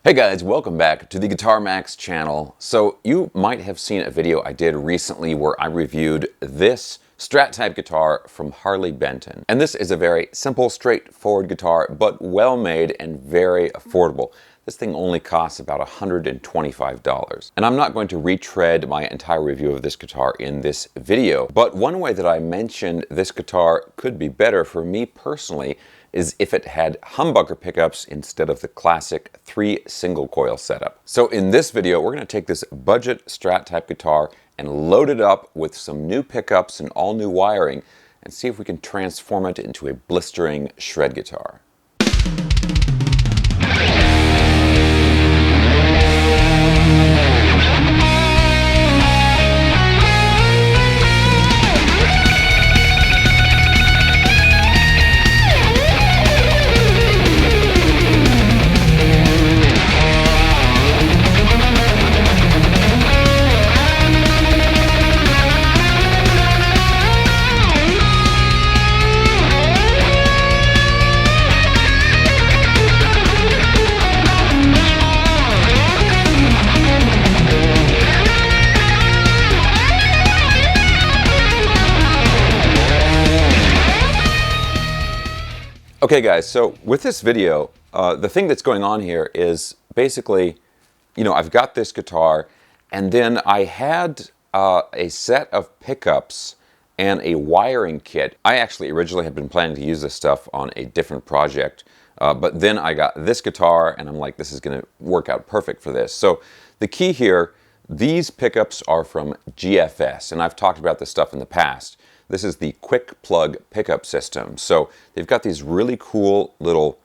Hey guys, welcome back to the Guitar Max channel. So you might have seen a video I did recently where I reviewed this Strat type guitar from Harley Benton. And this is a very simple, straightforward guitar, but well made and very affordable. This thing only costs about $125. And I'm not going to retread my entire review of this guitar in this video, but one way that I mentioned this guitar could be better for me personally is if it had humbucker pickups instead of the classic 3 single coil setup. So in this video, we're going to take this budget Strat type guitar and load it up with some new pickups and all new wiring and see if we can transform it into a blistering shred guitar. Okay guys, so with this video, the thing that's going on here is basically, I've got this guitar and then I had a set of pickups and a wiring kit. I actually originally had been planning to use this stuff on a different project, but then I got this guitar and I'm like, this is going to work out perfect for this. So the key here, these pickups are from GFS, and I've talked about this stuff in the past. This is the quick plug pickup system. So they've got these really cool little,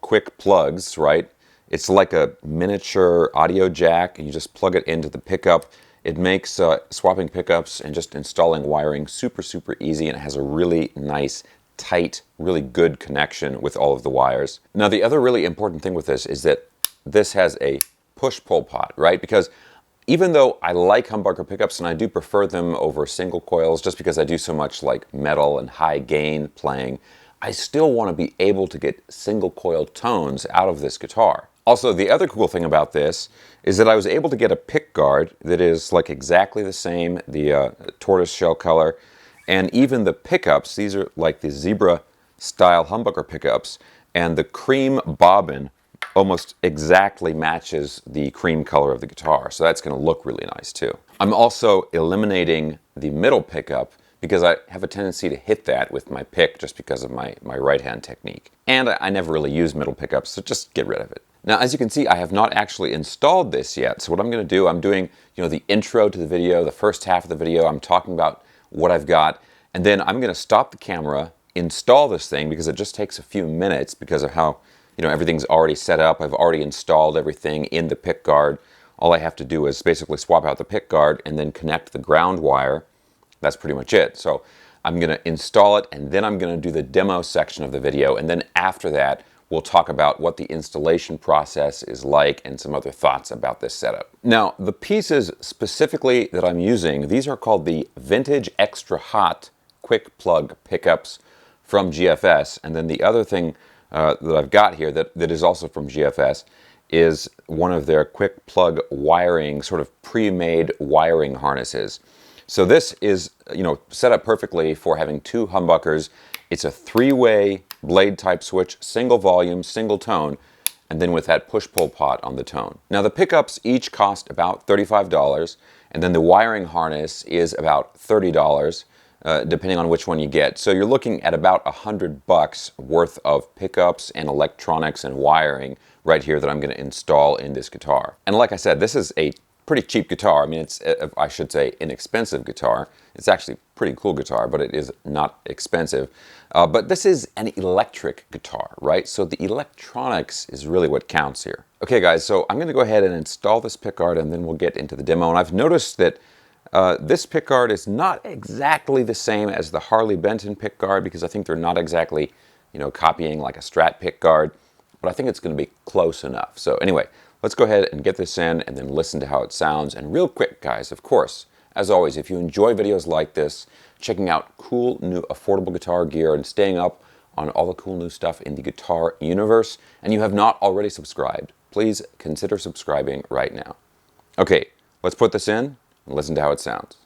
quick plugs, right? It's like a miniature audio jack, and you just plug it into the pickup. It makes swapping pickups and just installing wiring super, super easy, and it has a really nice, tight, really good connection with all of the wires. Now, the other really important thing with this is that this has a push-pull pot, right? Because even though I like humbucker pickups and I do prefer them over single coils just because I do so much like metal and high gain playing, I still want to be able to get single coil tones out of this guitar. Also, the other cool thing about this is that I was able to get a pick guard that is like exactly the same, the tortoise shell color, and even the pickups, these are like the zebra style humbucker pickups, and the cream bobbin almost exactly matches the cream color of the guitar, so that's going to look really nice too. I'm also eliminating the middle pickup because I have a tendency to hit that with my pick just because of my right hand technique. And I never really use middle pickups, so just get rid of it. Now, as you can see, I have not actually installed this yet, so what I'm going to do, I'm doing the intro to the video, the first half of the video, I'm talking about what I've got, and then I'm going to stop the camera, install this thing because it just takes a few minutes because of how everything's already set up. I've already installed everything in the pick guard. All I have to do is basically swap out the pick guard and then connect the ground wire. That's pretty much it. So I'm going to install it and then I'm going to do the demo section of the video. And then after that, we'll talk about what the installation process is like and some other thoughts about this setup. Now, the pieces specifically that I'm using, these are called the Vintage Extra Hot quick plug pickups from GFS. And then the other thing that I've got here that is also from GFS is one of their quick plug wiring, sort of pre-made wiring harnesses. So this is set up perfectly for having 2 humbuckers. It's a 3-way blade type switch, single volume, single tone, and then with that push-pull pot on the tone. Now the pickups each cost about $35, and then the wiring harness is about $30. Depending on which one you get. So you're looking at about $100 worth of pickups and electronics and wiring right here that I'm going to install in this guitar. And like I said, this is a pretty cheap guitar. I mean, it's, I should say, inexpensive guitar. It's actually a pretty cool guitar, but it is not expensive. But this is an electric guitar, right? So the electronics is really what counts here. Okay guys, so I'm going to go ahead and install this pickguard and then we'll get into the demo. And I've noticed that this pickguard is not exactly the same as the Harley Benton pickguard because I think they're not exactly, copying like a Strat pickguard, but I think it's going to be close enough. So anyway, let's go ahead and get this in and then listen to how it sounds. And real quick, guys, of course, as always, if you enjoy videos like this, checking out cool new affordable guitar gear and staying up on all the cool new stuff in the guitar universe, and you have not already subscribed, please consider subscribing right now. Okay, let's put this in and listen to how it sounds.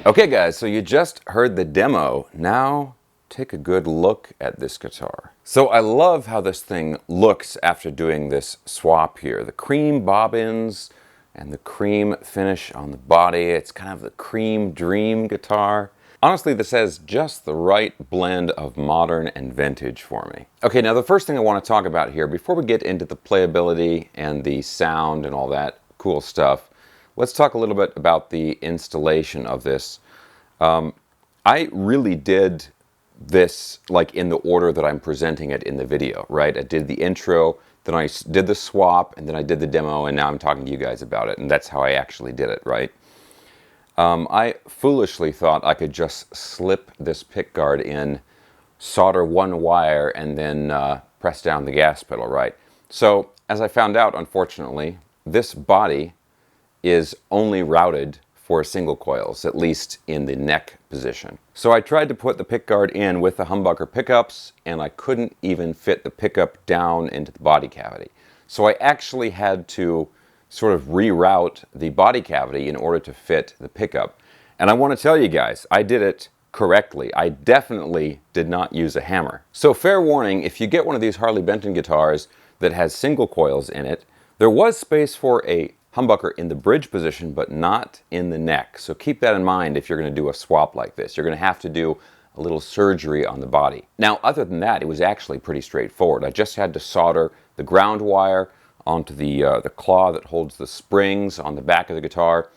Okay guys, so you just heard the demo. Now take a good look at this guitar. So I love how this thing looks after doing this swap here. The cream bobbins and the cream finish on the body. It's kind of the cream dream guitar. Honestly, this has just the right blend of modern and vintage for me. Okay, now the first thing I want to talk about here, before we get into the playability and the sound and all that cool stuff, let's talk a little bit about the installation of this. I really did this like in the order that I'm presenting it in the video, right? I did the intro, then I did the swap, and then I did the demo, and now I'm talking to you guys about it, and that's how I actually did it, right? I foolishly thought I could just slip this pickguard in, solder one wire, and then press down the gas pedal, right? So, as I found out, unfortunately, this body is only routed for single coils, at least in the neck position. So I tried to put the pickguard in with the humbucker pickups, and I couldn't even fit the pickup down into the body cavity. So I actually had to sort of reroute the body cavity in order to fit the pickup. And I want to tell you guys, I did it correctly. I definitely did not use a hammer. So fair warning, if you get one of these Harley Benton guitars that has single coils in it, there was space for a humbucker in the bridge position, but not in the neck. So keep that in mind if you're going to do a swap like this. You're going to have to do a little surgery on the body. Now, other than that, it was actually pretty straightforward. I just had to solder the ground wire onto the claw that holds the springs on the back of the guitar.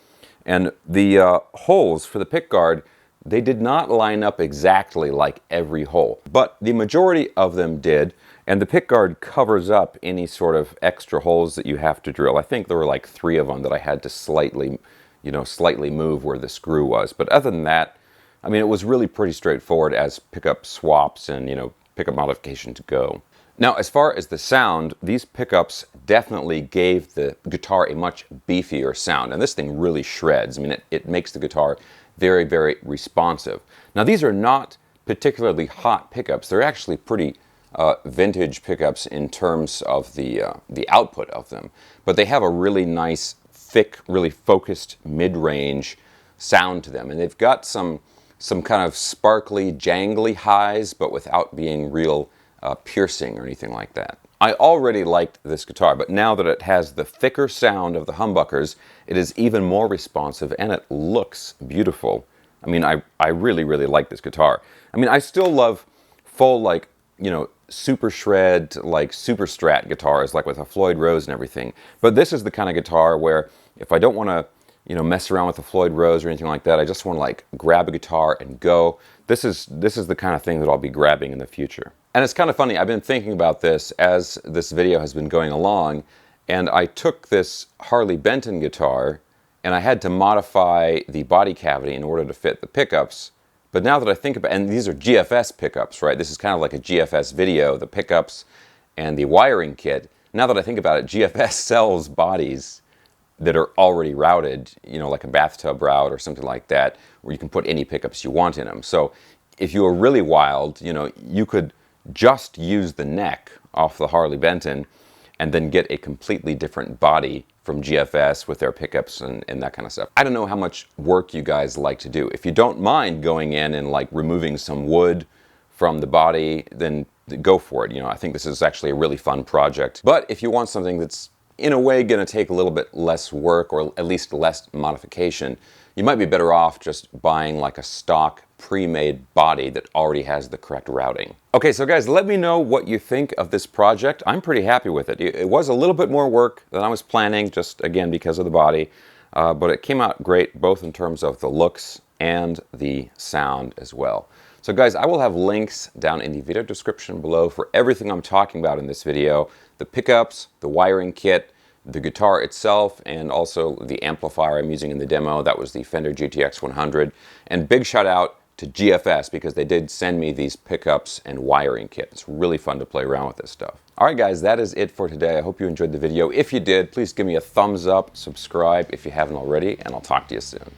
And the holes for the pickguard, they did not line up exactly like every hole, but the majority of them did. And the pickguard covers up any sort of extra holes that you have to drill. I think there were like 3 of them that I had to slightly move where the screw was. But other than that, I mean, it was really pretty straightforward as pickup swaps and, pickup modification to go. Now, as far as the sound, these pickups definitely gave the guitar a much beefier sound. And this thing really shreds. I mean, it makes the guitar very, very responsive. Now, these are not particularly hot pickups. They're actually pretty vintage pickups in terms of the output of them. But they have a really nice, thick, really focused mid-range sound to them. And they've got some kind of sparkly, jangly highs, but without being real piercing or anything like that. I already liked this guitar, but now that it has the thicker sound of the humbuckers, it is even more responsive and it looks beautiful. I mean, I really, really like this guitar. I mean, I still love full, like, super shred, like super Strat guitars, like with a Floyd Rose and everything. But this is the kind of guitar where if I don't want to, mess around with a Floyd Rose or anything like that, I just want to like grab a guitar and go. This is the kind of thing that I'll be grabbing in the future. And it's kind of funny, I've been thinking about this as this video has been going along, and I took this Harley Benton guitar and I had to modify the body cavity in order to fit the pickups. But now that I think about it, and these are GFS pickups, right? This is kind of like a GFS video, the pickups and the wiring kit. Now that I think about it, GFS sells bodies that are already routed, like a bathtub route or something like that, where you can put any pickups you want in them. So if you were really wild, you could just use the neck off the Harley Benton and then get a completely different body from GFS with their pickups and that kind of stuff. I don't know how much work you guys like to do. If you don't mind going in and like removing some wood from the body, then go for it. I think this is actually a really fun project. But if you want something that's in a way going to take a little bit less work, or at least less modification, you might be better off just buying like a stock pre-made body that already has the correct routing. Okay, so guys, let me know what you think of this project. I'm pretty happy with it. It was a little bit more work than I was planning, just again because of the body, but it came out great both in terms of the looks and the sound as well. So guys, I will have links down in the video description below for everything I'm talking about in this video: the pickups, the wiring kit, the guitar itself, and also the amplifier I'm using in the demo. That was the Fender GTX 100. And big shout out to GFS because they did send me these pickups and wiring kit. It's really fun to play around with this stuff. All right guys, that is it for today. I hope you enjoyed the video. If you did, please give me a thumbs up, subscribe if you haven't already, and I'll talk to you soon.